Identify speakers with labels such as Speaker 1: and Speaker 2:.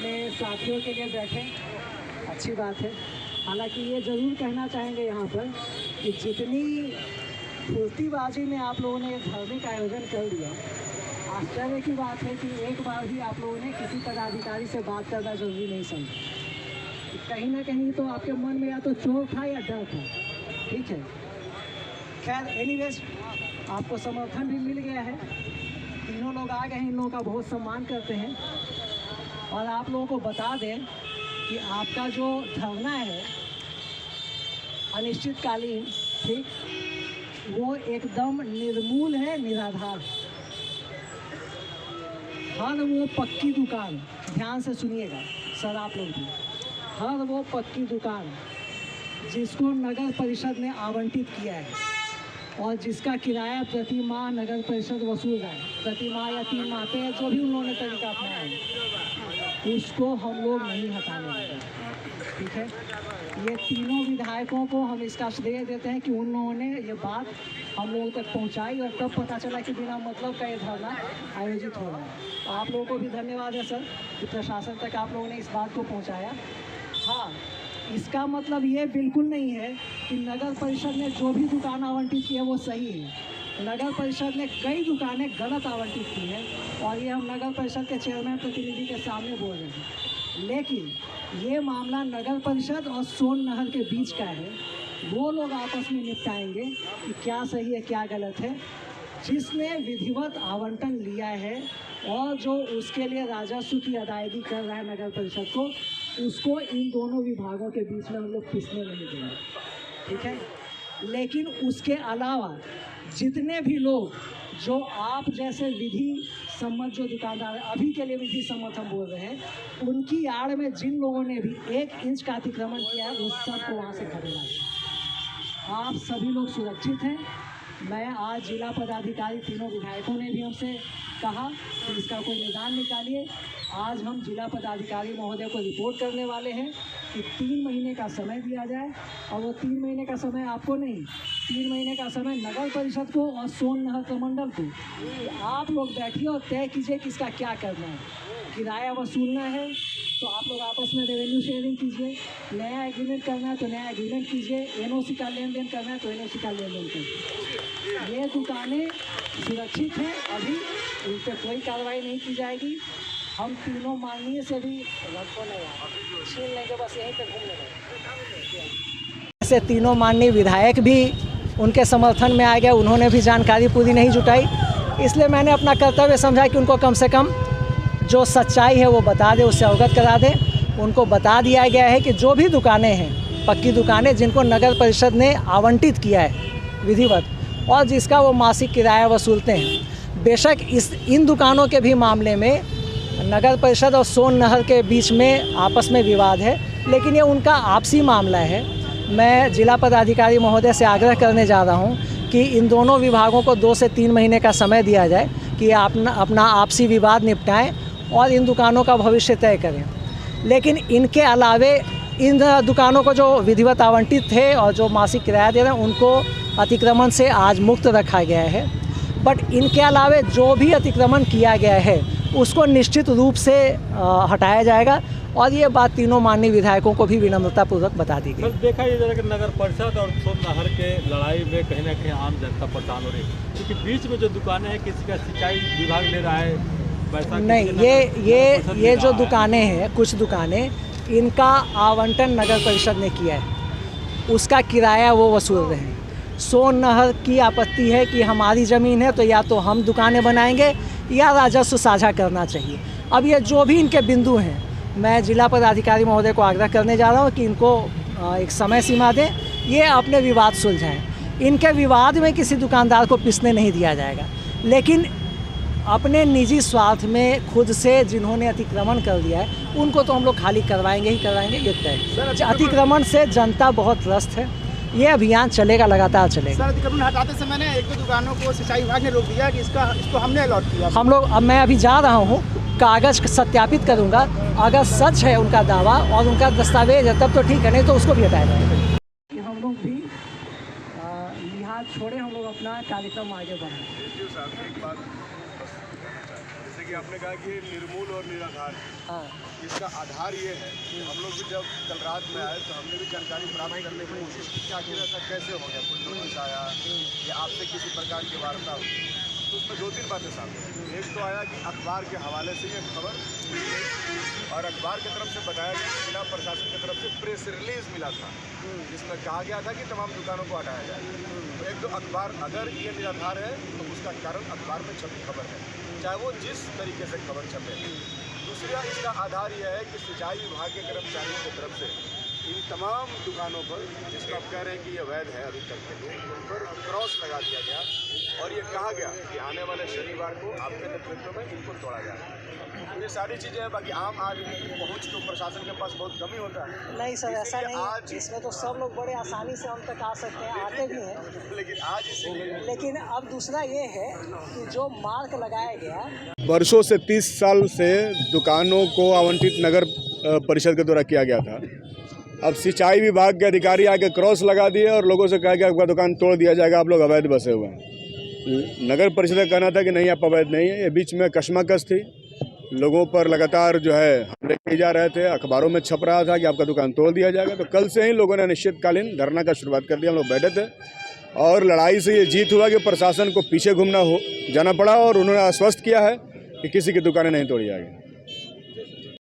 Speaker 1: अपने साथियों के लिए बैठे, अच्छी बात है। हालांकि ये ज़रूर कहना चाहेंगे यहाँ पर कि जितनी फुर्तीबाजी में आप लोगों ने धार्मिक आयोजन कर लिया, आश्चर्य की बात है कि एक बार भी आप लोगों ने किसी पदाधिकारी से बात करना जरूरी नहीं समझा। कहीं ना कहीं तो आपके मन में या तो चोर था या डर था, ठीक है। खैर एनीवेज, आपको समर्थन भी मिल गया है, तीनों लोग आ गए हैं, इन लोगों का बहुत सम्मान करते हैं। और आप लोगों को बता दें कि आपका जो धरना है अनिश्चितकालीन, ठीक, वो एकदम निर्मूल है, निराधार। हर वो पक्की दुकान, ध्यान से सुनिएगा सर आप लोग भी, हर वो पक्की दुकान जिसको नगर परिषद ने आवंटित किया है और जिसका किराया प्रति माह नगर परिषद वसूल रहा है, प्रति माह या 3 माह पे, जो भी उन्होंने तरीका अपनाया है, उसको हम लोग नहीं हटाने वाले, ठीक है। ये तीनों विधायकों को हम इसका श्रेय देते हैं कि उन लोगों ने ये बात हम लोगों तक पहुंचाई और तब पता चला कि बिना मतलब का ये धरना आयोजित हो रहा है। तो आप लोगों को भी धन्यवाद है सर कि प्रशासन तक आप लोगों ने इस बात को पहुँचाया। हाँ, इसका मतलब ये बिल्कुल नहीं है कि नगर परिषद ने जो भी दुकान आवंटित की है वो सही है। नगर परिषद ने कई दुकानें गलत आवंटित की हैं और ये हम नगर परिषद के चेयरमैन प्रतिनिधि के सामने बोल रहे हैं। लेकिन ये मामला नगर परिषद और सोन नहर के बीच का है, वो लोग आपस में निपटाएंगे कि क्या सही है क्या गलत है। जिसने विधिवत आवंटन लिया है और जो उसके लिए राजस्व की अदायगी कर रहा है नगर परिषद को, उसको इन दोनों विभागों के बीच में हम लोग पिसने नहीं देंगे, ठीक है। लेकिन उसके अलावा जितने भी लोग, जो आप जैसे विधि सम्मत जो दुकानदार है, अभी के लिए विधि सम्मत हम बोल रहे हैं, उनकी आड़ में जिन लोगों ने भी 1 इंच का अतिक्रमण किया है, उस सबको वहाँ से खदेड़ा दें। आप सभी लोग सुरक्षित हैं। मैं आज जिला पदाधिकारी, तीनों विधायकों ने भी हमसे कहा कि इसका कोई निदान निकालिए। आज हम जिला पदाधिकारी महोदय को रिपोर्ट करने वाले हैं कि 3 महीने का समय दिया जाए, और वो 3 महीने का समय आपको नहीं, 3 महीने का समय नगर परिषद को और सोन नहर प्रमंडल को। आप लोग बैठिए और तय कीजिए कि इसका क्या करना है। किराया वसूलना है तो आप लोग आपस में रेवेन्यू शेयरिंग कीजिए, नया एग्रीमेंट करना है तो नया एग्रीमेंट कीजिए, एनओसी का लेन देन करना है तो एनओसी का लेन देन कीजिए। ये दुकानें सुरक्षित हैं, अभी उन पर कोई कार्रवाई नहीं की जाएगी। हम तीनों माननीय से भी रखो नहीं छीन लेंगे, बस यहीं पे घूम लेंगे। ऐसे तीनों माननीय विधायक भी उनके समर्थन में आ गए, उन्होंने भी जानकारी पूरी नहीं जुटाई, इसलिए मैंने अपना कर्तव्य समझा कि उनको कम से कम जो सच्चाई है वो बता दें, उससे अवगत करा दें। उनको बता दिया गया है कि जो भी दुकानें हैं, पक्की दुकानें जिनको नगर परिषद ने आवंटित किया है विधिवत, और जिसका वो मासिक किराया वसूलते हैं, बेशक इन दुकानों के भी मामले में नगर परिषद और सोन नहर के बीच में आपस में विवाद है, लेकिन ये उनका आपसी मामला है। मैं जिला पदाधिकारी महोदय से आग्रह करने जा रहा हूँ कि इन दोनों विभागों को 2 से 3 महीने का समय दिया जाए कि अपना आपसी विवाद निपटाएं और इन दुकानों का भविष्य तय करें। लेकिन इनके अलावे इन दुकानों को जो विधिवत आवंटित थे और जो मासिक किराया दे रहे हैं, उनको अतिक्रमण से आज मुक्त रखा गया है। बट इनके अलावे जो भी अतिक्रमण किया गया है उसको निश्चित रूप से हटाया जाएगा, और ये बात तीनों माननीय विधायकों को भी विनम्रतापूर्वक बता दी गई।
Speaker 2: देखा ये जरा कि नगर परिषद और सोन नहर के लड़ाई में कहीं ना कहीं आम जनता परेशान हो रही है, क्योंकि बीच में जो दुकानें हैं किसी का सिंचाई विभाग ले रहा है, पैसा
Speaker 1: नहीं। ये जो दुकानें हैं, कुछ दुकानें, इनका आवंटन नगर परिषद ने किया है, उसका किराया वो वसूल रहे हैं। सोन नहर की आपत्ति है कि हमारी ज़मीन है तो या तो हम दुकानें बनाएंगे या राजस्व साझा करना चाहिए। अब ये जो भी इनके बिंदु हैं, मैं जिला पदाधिकारी महोदय को आग्रह करने जा रहा हूँ कि इनको एक समय सीमा दें, ये अपने विवाद सुलझाएं। इनके विवाद में किसी दुकानदार को पिसने नहीं दिया जाएगा, लेकिन अपने निजी स्वार्थ में खुद से जिन्होंने अतिक्रमण कर दिया है उनको तो हम लोग खाली करवाएंगे ही करवाएंगे, ये तय। अतिक्रमण से जनता बहुत त्रस्त है, ये अभियान चलेगा, लगातार चलेगा।
Speaker 3: सर, अतिक्रमण हटाते समय ने 1-2 दुकानों को सिंचाई विभाग ने रोक दिया कि इसको हमने अलॉट किया।
Speaker 1: हम लोग, अब मैं अभी जा रहा हूँ, कागज़ सत्यापित करूँगा, अगर सच है उनका दावा और उनका दस्तावेज है तब तो ठीक है, नहीं तो उसको भी हटाया जाएगा। हम लोग भी लिहाज छोड़े, हम लोग अपना कार्यक्रम आगे बढ़ाएं।
Speaker 4: कि आपने कहा कि निर्मूल और निराधार,
Speaker 1: हाँ
Speaker 4: इसका आधार ये है। हम लोग भी जब कल रात में आए तो हमने भी जानकारी प्राप्त करने की कोशिश की कि आखिर ऐसा कैसे हो गया, कोई नोटिस आया या आपसे किसी प्रकार की वार्ता हुई, तो उसमें 2-3 बातें सामने आई। एक तो आया कि अखबार के हवाले से ये खबर, और अखबार की तरफ से बताया गया कि जिला प्रशासन की तरफ से प्रेस रिलीज मिला था जिसमें कहा गया था कि तमाम दुकानों को हटाया जाए। तो एक तो अखबार अगर ये निराधार है तो उसका कारण अखबार में छपी खबर है, चाहे वो जिस तरीके से खबर छपे। दूसरा इसका आधार यह है कि सिंचाई विभाग के कर्मचारियों की तरफ से इन तमाम दुकानों पर, जिसको आप कह रहे हैं कि ये वैध है अभी तक के लिए, उन पर क्रॉस लगा दिया गया और ये कहा गया कि आने वाले शनिवार को आपके नेतृत्व में इनको तोड़ा जाएगा। ये सारी चीज़ें हैं। बाकी आम आदमी की पहुँच तो प्रशासन के पास बहुत कम ही होता है।
Speaker 1: नहीं सर, ऐसा
Speaker 4: इसीलिए
Speaker 1: नहीं,
Speaker 4: आज
Speaker 1: इसमें तो सब लोग बड़े आसानी से हम तक आ सकते हैं, आते भी हैं।
Speaker 4: लेकिन आज इसीलिए
Speaker 1: लेकिन अब दूसरा ये है कि जो मार्क लगाया गया,
Speaker 4: वर्षों से 30 साल से दुकानों को आवंटित नगर परिषद के द्वारा किया गया था। अब सिंचाई विभाग के अधिकारी आके क्रॉस लगा दिए और लोगों से कहा कि आपका दुकान तोड़ दिया जाएगा, आप लोग अवैध बसे हुए हैं। नगर परिषद का कहना था कि नहीं, आप अवैध नहीं है। ये बीच में कशमकश थी, लोगों पर लगातार जो है हमले किए जा रहे थे, अखबारों में छप रहा था कि आपका दुकान तोड़ दिया जाएगा। तो कल से ही लोगों ने अनिश्चितकालीन धरना का शुरुआत कर दिया। हम लोग बैठे थे और लड़ाई से ये जीत हुआ कि प्रशासन को पीछे घूमना जाना पड़ा और उन्होंने आश्वस्त किया है कि किसी की दुकानें नहीं तोड़ी जाएगी।